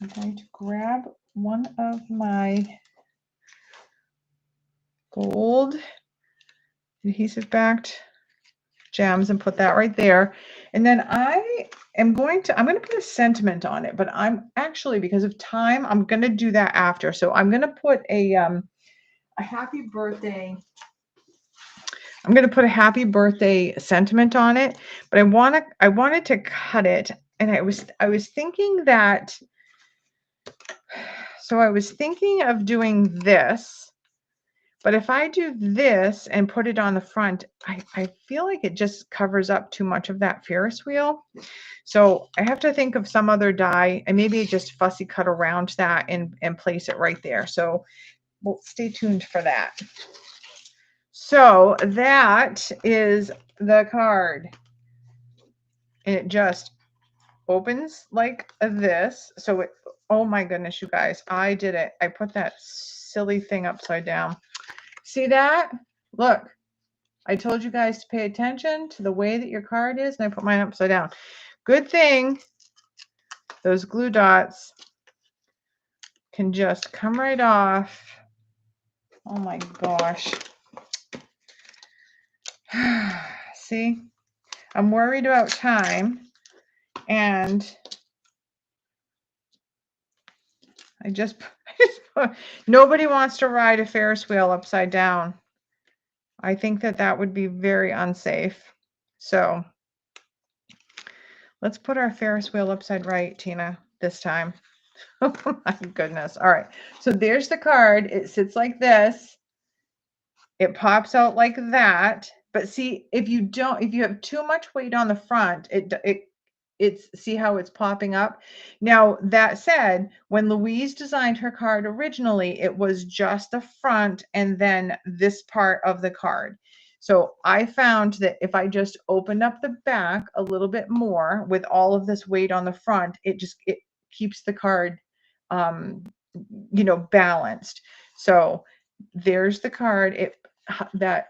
I'm going to grab one of my gold adhesive backed gems and put that right there. And then I'm going to put a sentiment on it, but I'm actually, because of time, I'm going to do that after. So I'm going to put a happy birthday. I'm going to put a happy birthday sentiment on it, but I wanted to cut it, and I was thinking that, so I was thinking of doing this, but if I do this and put it on the front, I feel like it just covers up too much of that Ferris wheel. So I have to think of some other die, and maybe just fussy cut around that and place it right there. So well, stay tuned for that. So that is the card, and it just opens like this. So it, oh my goodness, you guys, I did it. I put that silly thing upside down. See that? Look, I told you guys to pay attention to the way that your card is, and I put mine upside down. Good thing those glue dots can just come right off. Oh my gosh. See, I'm worried about time, and I just nobody wants to ride a Ferris wheel upside down. I think that would be very unsafe. So let's put our Ferris wheel upside right, Tina, this time. Oh my goodness. All right. So there's the card. It sits like this. It pops out like that. But see, if you have too much weight on the front, it's see how it's popping up. Now, that said, when Louise designed her card originally, it was just the front and then this part of the card. So I found that if I just opened up the back a little bit more with all of this weight on the front, it keeps the card, you know, balanced. So there's the card. That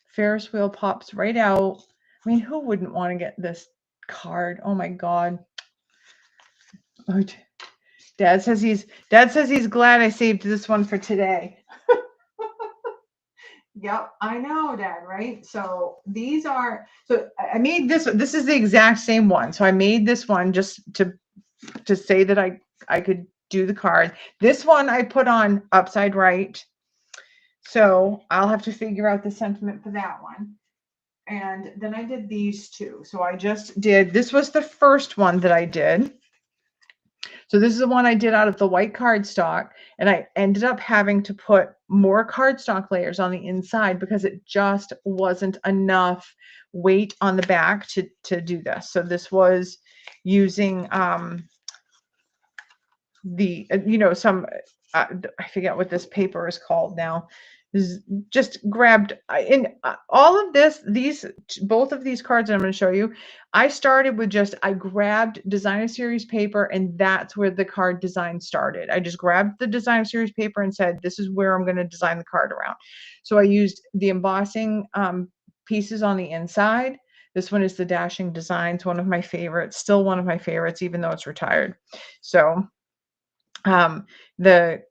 Ferris wheel pops right out. I mean, who wouldn't want to get this card? Oh my God. Oh, Dad says he's glad I saved this one for today. Yep, I know, Dad, right? So these are, so I made this is the exact same one. So I made this one just to say that I could do the card. This one I put on upside right. So I'll have to figure out the sentiment for that one. And then I did these two. So I just did, this was the first one that I did. So this is the one I did out of the white cardstock, and I ended up having to put more cardstock layers on the inside because it just wasn't enough weight on the back to do this. So this was using the, you know, some, I forget what this paper is called now. Just grabbed in all of this, both of these cards that I'm going to show you. I started with I grabbed designer series paper, and that's where the card design started. I just grabbed the designer series paper and said, this is where I'm going to design the card around. So I used the embossing pieces on the inside. This one is the Dashing Designs, one of my favorites, still one of my favorites, even though it's retired. So this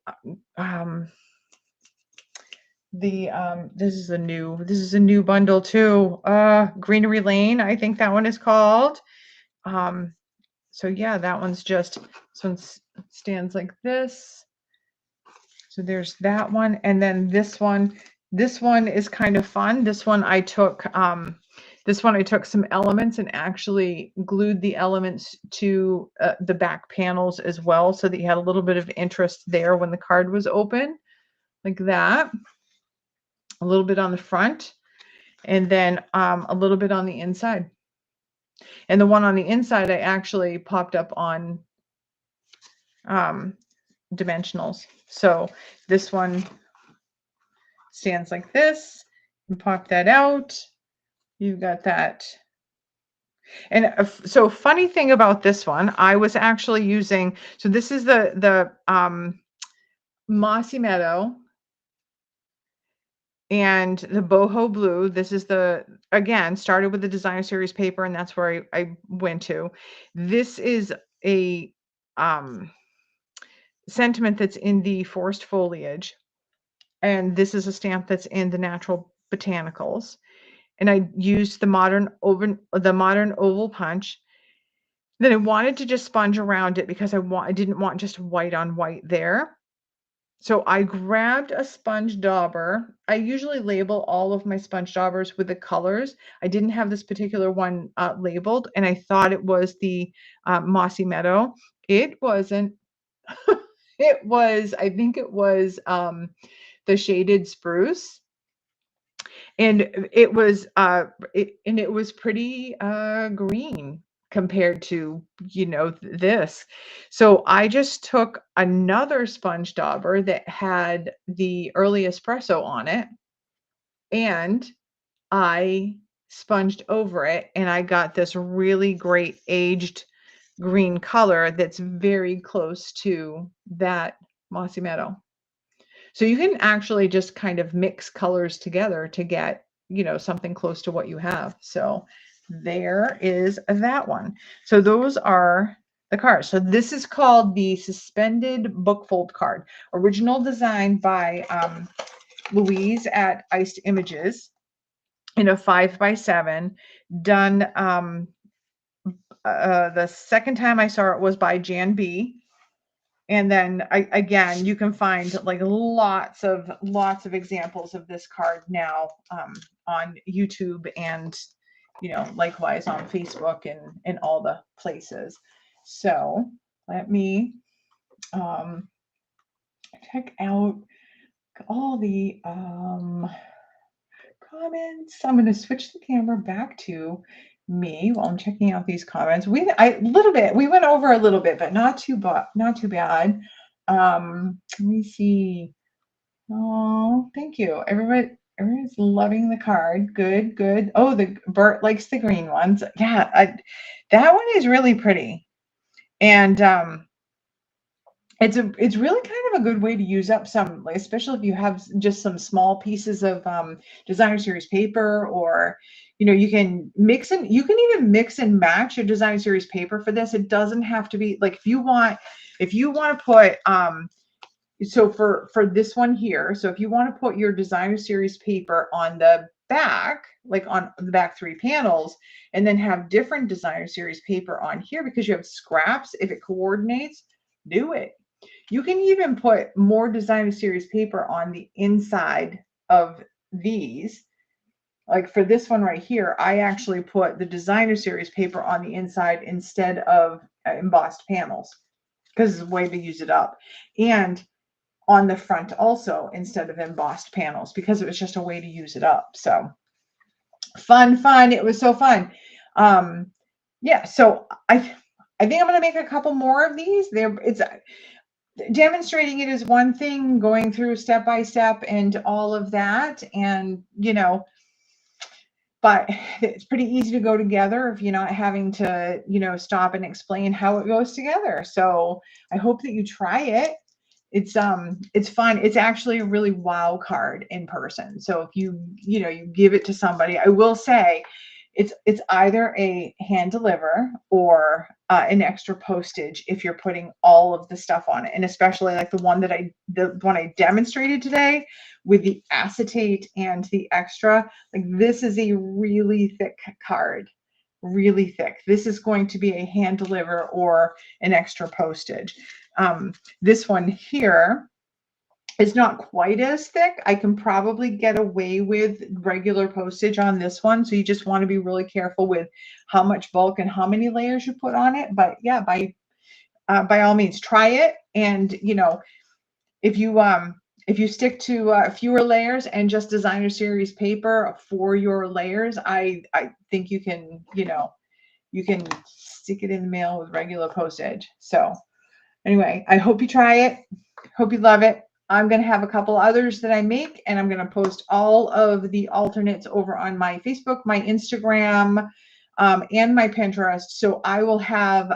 is a new bundle too. Greenery Lane, I think that one is called. So yeah, this one stands like this. So there's that one, and then this one is kind of fun. This one I took some elements and actually glued the elements to the back panels as well, so that you had a little bit of interest there when the card was open, like that. A little bit on the front, and then a little bit on the inside. And the one on the inside I actually popped up on dimensionals. So this one stands like this, and pop that out. You've got that. And so funny thing about this one, I was actually using, so this is the Mossy Meadow and the Boho Blue. This is again, started with the designer series paper, and that's where I went to. This is a sentiment that's in the Forest Foliage, and this is a stamp that's in the Natural Botanicals. And I used the modern oval punch. Then I wanted to just sponge around it because I didn't want just white on white there. So I grabbed a sponge dauber. I usually label all of my sponge daubers with the colors. I didn't have this particular one labeled, and I thought it was the Mossy Meadow. It wasn't. It was, I think it was the Shaded Spruce. And it was pretty green compared to, you know, this. So I just took another sponge dauber that had the early espresso on it, and I sponged over it, and I got this really great aged green color that's very close to that Mossy Meadow. So you can actually just kind of mix colors together to get, you know, something close to what you have. So there is that one. So those are the cards. So this is called the Suspended Bookfold card. Original design by Louise at Iced Images in a 5x7. Done, the second time I saw it was by Jan B. And then again, you can find like lots of examples of this card now on YouTube, and, you know, likewise on Facebook and all the places. So let me check out all the comments. I'm going to switch the camera back to me while I'm checking out these comments. We went over a little bit, but not too bad. Let me see. Oh, thank you. Everyone's loving the card. Good. Oh, Bert likes the green ones. Yeah, that one is really pretty. And it's really kind of a good way to use up some, especially if you have just some small pieces of designer series paper, or, you know, you can even mix and match your designer series paper for this. It doesn't have to be like, if you want to put so for this one here, so if you want to put your designer series paper on the back, like on the back 3 panels, and then have different designer series paper on here because you have scraps, if it coordinates, do it. You can even put more designer series paper on the inside of these. Like for this one right here, I actually put the designer series paper on the inside instead of embossed panels, because it's a way to use it up. And on the front also, instead of embossed panels, because it was just a way to use it up. So fun. It was so fun. Yeah, so I think I'm going to make a couple more of these. demonstrating it is one thing, going through step by step and all of that, and but it's pretty easy to go together if you're not having to stop and explain how it goes together. So I hope that you try it. It's fun. It's actually a really wow card in person. So if you give it to somebody, I will say it's either a hand deliver or an extra postage if you're putting all of the stuff on it. And especially like the one I demonstrated today with the acetate and the extra, like this is a really thick card, really thick. This is going to be a hand deliver or an extra postage. This one here is not quite as thick. I can probably get away with regular postage on this one. So you just want to be really careful with how much bulk and how many layers you put on it. But yeah, by all means, try it. And if you stick to fewer layers and just designer series paper for your layers, I think you can stick it in the mail with regular postage. So anyway, I hope you try it. Hope you love it. I'm going to have a couple others that I make, and I'm going to post all of the alternates over on my Facebook, my Instagram, and my Pinterest. So I will have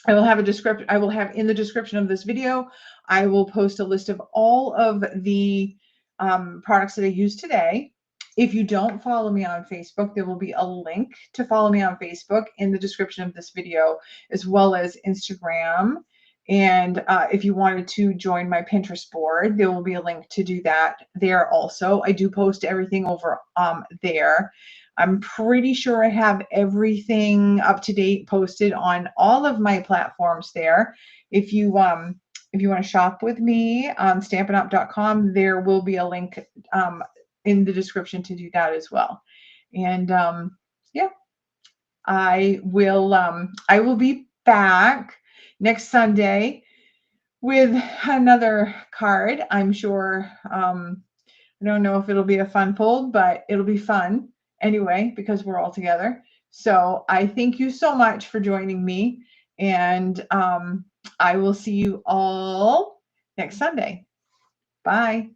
a description. I will have in the description of this video, I will post a list of all of the products that I used today. If you don't follow me on Facebook, there will be a link to follow me on Facebook in the description of this video, as well as Instagram. And if you wanted to join my Pinterest board, there will be a link to do that there also. I do post everything over there. I'm pretty sure I have everything up to date posted on all of my platforms there. If you want to shop with me on STAMPINUP.com, there will be a link in the description to do that as well. And yeah, I will be back next Sunday with another card. I'm sure. I don't know if it'll be a fun pull, but it'll be fun anyway because we're all together. So I thank you so much for joining me, and I will see you all next Sunday. Bye.